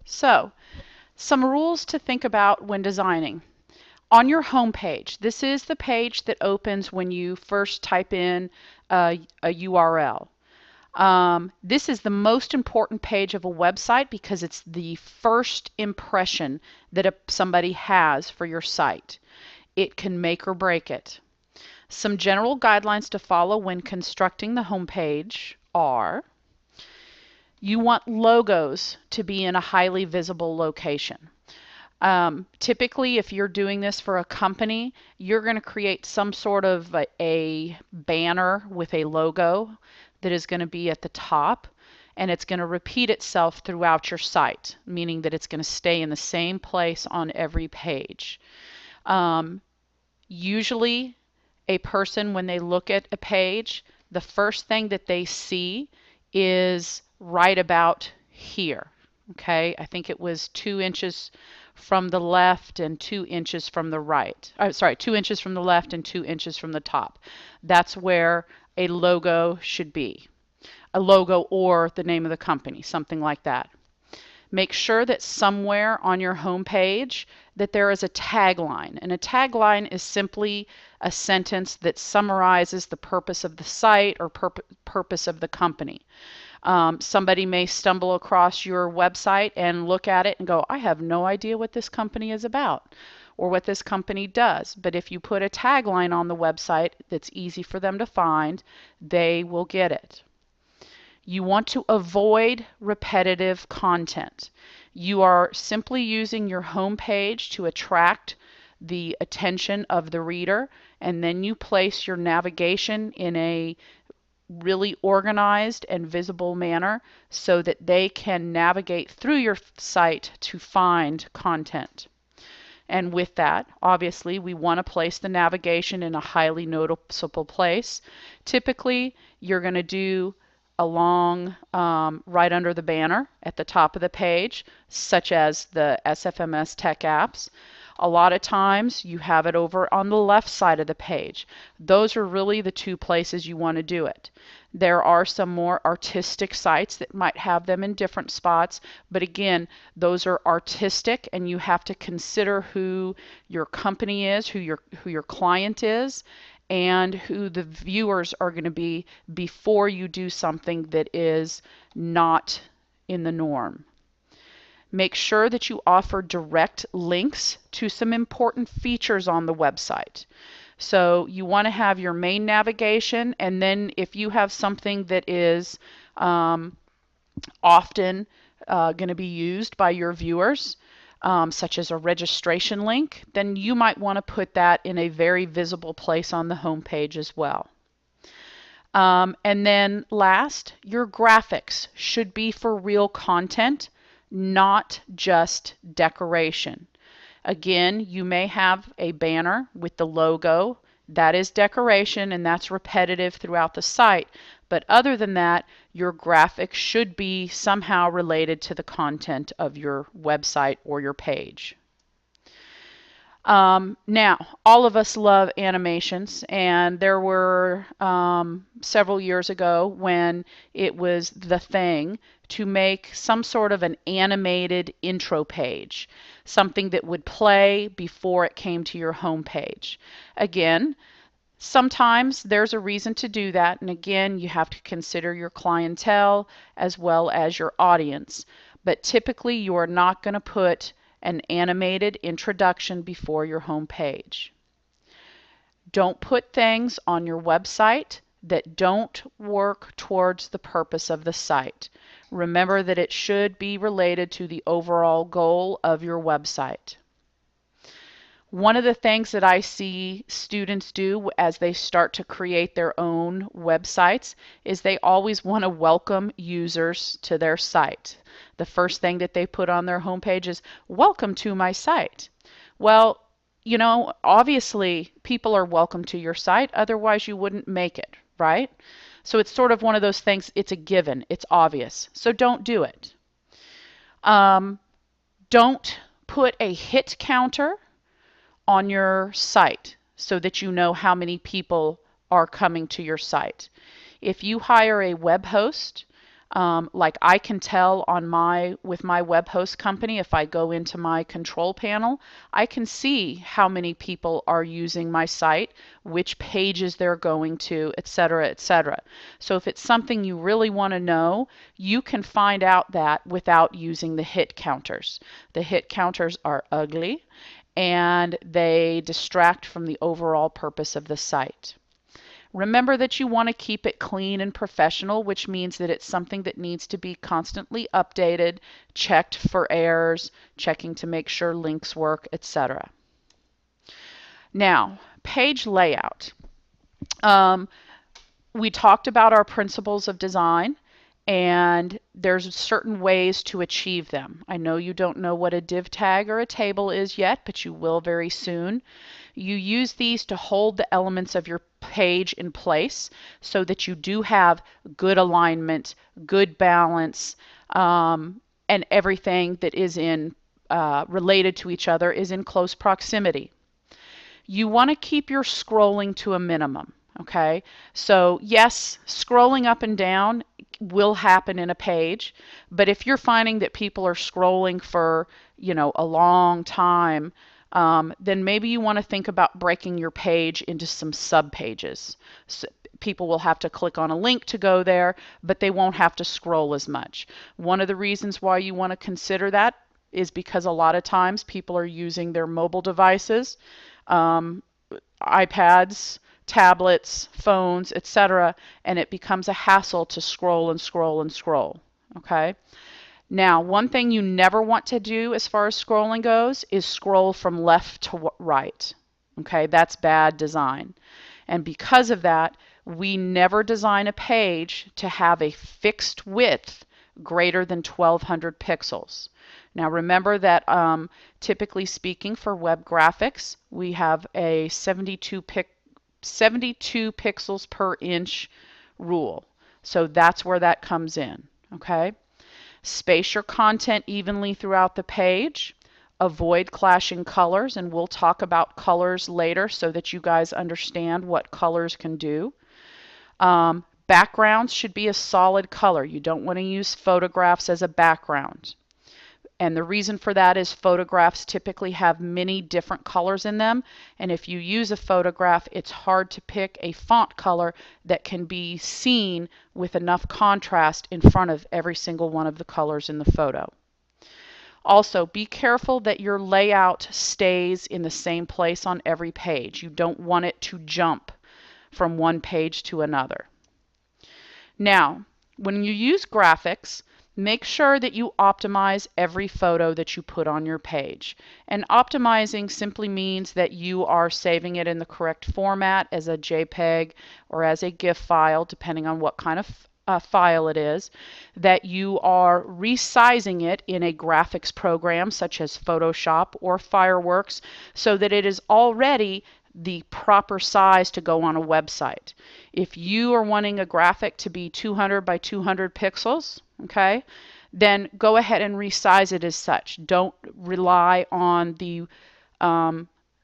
So, some rules to think about when designing. On your home page, this is the page that opens when you first type in a URL. This is the most important page of a website because it's the first impression that somebody has for your site. It can make or break it. Some general guidelines to follow when constructing the home page are: you want logos to be in a highly visible location. Typically, if you're doing this for a company, you're going to create some sort of a banner with a logo that is going to be at the top, and it's going to repeat itself throughout your site, meaning that it's going to stay in the same place on every page. Usually, a person, when they look at a page, the first thing that they see is right about here. Okay, I think it was 2 inches from the left and 2 inches from the right. Oh, sorry, 2 inches from the left and 2 inches from the top. That's where a logo should be. A logo or the name of the company, something like that. Make sure that somewhere on your home page that there is a tagline. And a tagline is simply a sentence that summarizes the purpose of the site or purpose of the company. Somebody may stumble across your website and look at it and go, I have no idea what this company is about or what this company does. But if you put a tagline on the website that's easy for them to find, they will get it. You want to avoid repetitive content. You are simply using your home page to attract the attention of the reader, and then you place your navigation in a really organized and visible manner so that they can navigate through your site to find content. And with that, obviously, we want to place the navigation in a highly noticeable place. Typically, you're going to do along right under the banner at the top of the page, such as the SFMS Tech Apps. A lot of times you have it over on the left side of the page. Those are really the two places you want to do it. There are some more artistic sites that might have them in different spots, but again, those are artistic and you have to consider who your company is, who your client is, and who the viewers are going to be before you do something that is not in the norm. Make sure that you offer direct links to some important features on the website. So you want to have your main navigation, and then if you have something that is often going to be used by your viewers, such as a registration link, then you might want to put that in a very visible place on the home page as well. And then last, your graphics should be for real content, not just decoration. Again, you may have a banner with the logo. That is decoration and that's repetitive throughout the site. But other than that, your graphics should be somehow related to the content of your website or your page. Now, all of us love animations, and there were several years ago when it was the thing to make some sort of an animated intro page, something that would play before it came to your home page. Again, sometimes there's a reason to do that, and again, you have to consider your clientele as well as your audience. But typically, you are not going to put an animated introduction before your home page. Don't put things on your website that don't work towards the purpose of the site. Remember that it should be related to the overall goal of your website. One of the things that I see students do as they start to create their own websites is they always want to welcome users to their site. The first thing that they put on their homepage is, "Welcome to my site." Well, you know, obviously people are welcome to your site, otherwise you wouldn't make it, right? So it's sort of one of those things, it's a given, it's obvious. So don't do it. Don't put a hit counter on your site so that you know how many people are coming to your site. If you hire a web host, Like I can tell on with my web host company, if I go into my control panel, I can see how many people are using my site, which pages they're going to, etc., etc. So if it's something you really want to know, you can find out that without using the hit counters. The hit counters are ugly and they distract from the overall purpose of the site. Remember that you want to keep it clean and professional, which means that it's something that needs to be constantly updated, checked for errors, checking to make sure links work, etc. Now, page layout. We talked about our principles of design, and there's certain ways to achieve them. I know you don't know what a div tag or a table is yet, but you will very soon. You use these to hold the elements of your page in place so that you do have good alignment, good balance, and everything that is related to each other is in close proximity. You want to keep your scrolling to a minimum. Okay, so yes, scrolling up and down will happen in a page, but if you're finding that people are scrolling for, a long time, then maybe you want to think about breaking your page into some sub-pages. So people will have to click on a link to go there, but they won't have to scroll as much. One of the reasons why you want to consider that is because a lot of times people are using their mobile devices, iPads, tablets, phones, etc., and it becomes a hassle to scroll and scroll and scroll. Okay? Now, one thing you never want to do as far as scrolling goes is scroll from left to right. Okay? That's bad design. And because of that, we never design a page to have a fixed width greater than 1200 pixels. Now remember that typically speaking for web graphics, we have a 72 pixels per inch rule. So that's where that comes in. Okay? Space your content evenly throughout the page. Avoid clashing colors, and we'll talk about colors later so that you guys understand what colors can do. Backgrounds should be a solid color. You don't want to use photographs as a background. And the reason for that is photographs typically have many different colors in them. And if you use a photograph, it's hard to pick a font color that can be seen with enough contrast in front of every single one of the colors in the photo. Also, be careful that your layout stays in the same place on every page. You don't want it to jump from one page to another. Now, when you use graphics, make sure that you optimize every photo that you put on your page. And optimizing simply means that you are saving it in the correct format as a JPEG or as a GIF file, depending on what kind of file it is, that you are resizing it in a graphics program such as Photoshop or Fireworks so that it is already the proper size to go on a website. If you are wanting a graphic to be 200 by 200 pixels, okay, then go ahead and resize it as such. Don't rely on the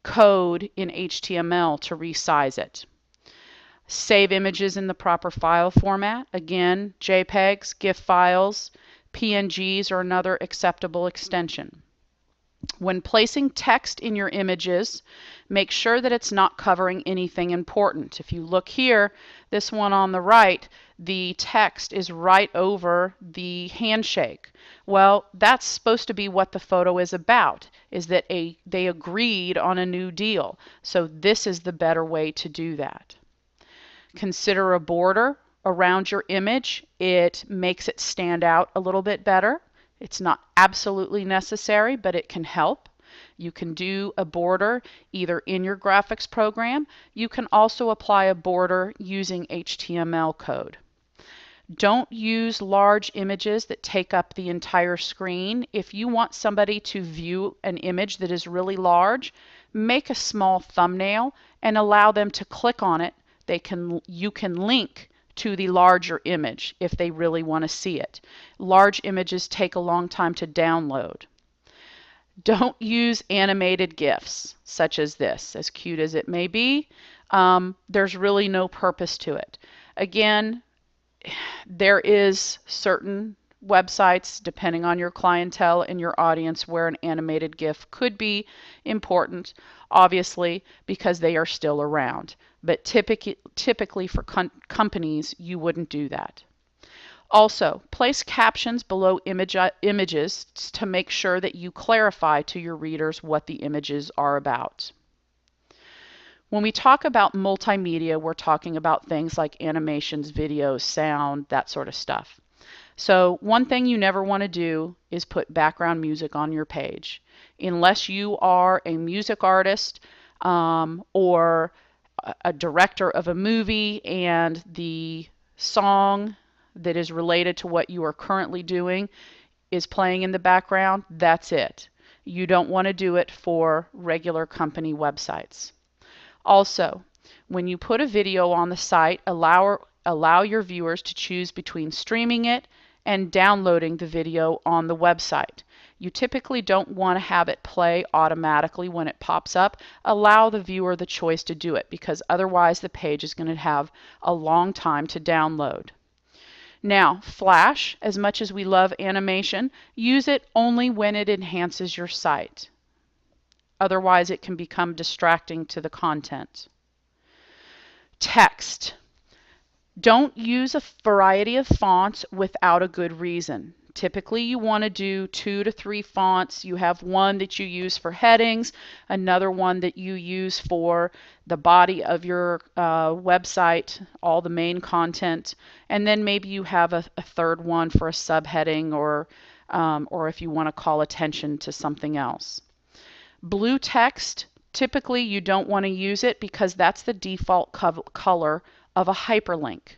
code in HTML to resize it. Save images in the proper file format. Again, JPEGs, GIF files, PNGs are another acceptable extension. When placing text in your images, make sure that it's not covering anything important. If you look here, this one on the right, the text is right over the handshake. Well, that's supposed to be what the photo is about, is that they agreed on a new deal. So this is the better way to do that. Consider a border around your image. It makes it stand out a little bit better. It's not absolutely necessary, but it can help. You can do a border either in your graphics program. You can also apply a border using HTML code. Don't use large images that take up the entire screen. If you want somebody to view an image that is really large, make a small thumbnail and allow them to click on it. You can link to the larger image if they really want to see it. Large images take a long time to download. Don't use animated GIFs such as this. As cute as it may be, there's really no purpose to it. Again, there is certain websites, depending on your clientele and your audience, where an animated GIF could be important, obviously, because they are still around. But typically for companies, you wouldn't do that. Also, place captions below images to make sure that you clarify to your readers what the images are about. When we talk about multimedia, we're talking about things like animations, videos, sound, that sort of stuff. So one thing you never want to do is put background music on your page. Unless you are a music artist or a director of a movie and the song that is related to what you are currently doing is playing in the background, that's it. You don't want to do it for regular company websites. Also, when you put a video on the site, allow your viewers to choose between streaming it and downloading the video on the website. You typically don't want to have it play automatically when it pops up. Allow the viewer the choice to do it, because otherwise the page is going to have a long time to download. Now, Flash, as much as we love animation, use it only when it enhances your site. Otherwise, it can become distracting to the content. Text. Don't use a variety of fonts without a good reason. Typically, you want to do 2 to 3 fonts. You have one that you use for headings, another one that you use for the body of your website, all the main content, and then maybe you have a third one for a subheading or if you want to call attention to something else. Blue text, typically you don't want to use it because that's the default color of a hyperlink.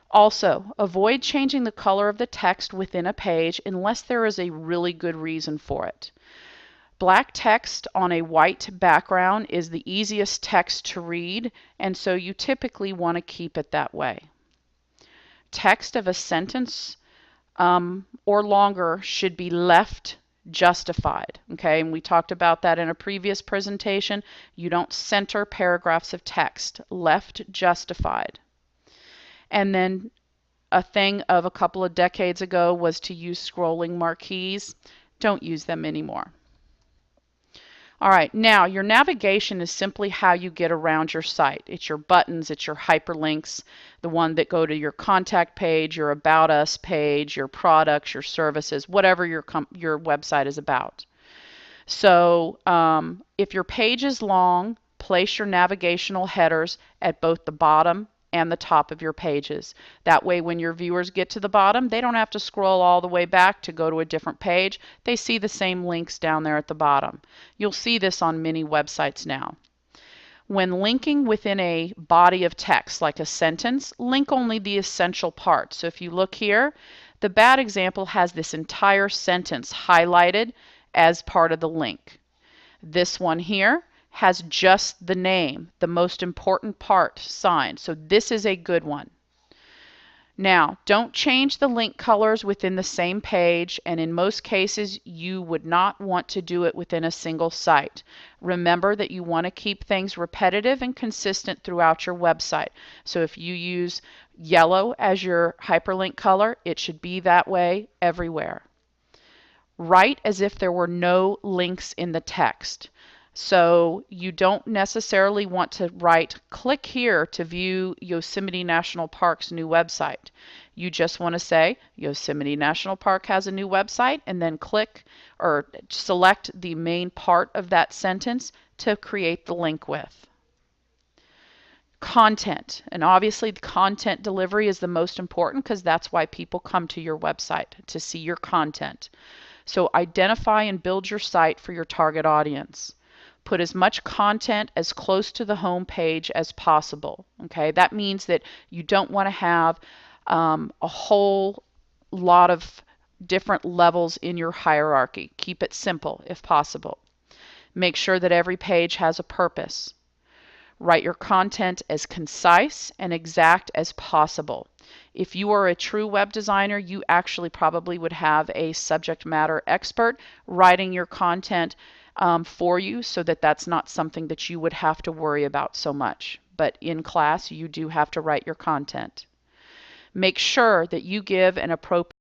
Also, avoid changing the color of the text within a page unless there is a really good reason for it. Black text on a white background is the easiest text to read, and so you typically want to keep it that way. Text of a sentence or longer should be left justified. Okay, and we talked about that in a previous presentation. You don't center paragraphs of text. Left justified. And then a thing of a couple of decades ago was to use scrolling marquees. Don't use them anymore. All right, now your navigation is simply how you get around your site. It's your buttons, it's your hyperlinks, the one that go to your contact page, your About Us page, your products, your services, whatever your website is about. So if your page is long, place your navigational headers at both the bottom and the top of your pages. That way when your viewers get to the bottom, they don't have to scroll all the way back to go to a different page. They see the same links down there at the bottom. You'll see this on many websites now. When linking within a body of text, like a sentence, link only the essential parts. So if you look here, the bad example has this entire sentence highlighted as part of the link. This one here has just the name, the most important part, signed. So this is a good one. Now, don't change the link colors within the same page, and in most cases, you would not want to do it within a single site. Remember that you want to keep things repetitive and consistent throughout your website. So if you use yellow as your hyperlink color, it should be that way everywhere. Write as if there were no links in the text. So you don't necessarily want to write, click here to view Yosemite National Park's new website. You just want to say, Yosemite National Park has a new website, and then click or select the main part of that sentence to create the link with. Content, and obviously the content delivery is the most important because that's why people come to your website, to see your content. So identify and build your site for your target audience. Put as much content as close to the home page as possible. Okay, that means that you don't want to have a whole lot of different levels in your hierarchy. Keep it simple if possible. Make sure that every page has a purpose. Write your content as concise and exact as possible. If you are a true web designer, you actually probably would have a subject matter expert writing your content for you, so that that's not something that you would have to worry about so much. But in class, you do have to write your content. make sure that you give an appropriate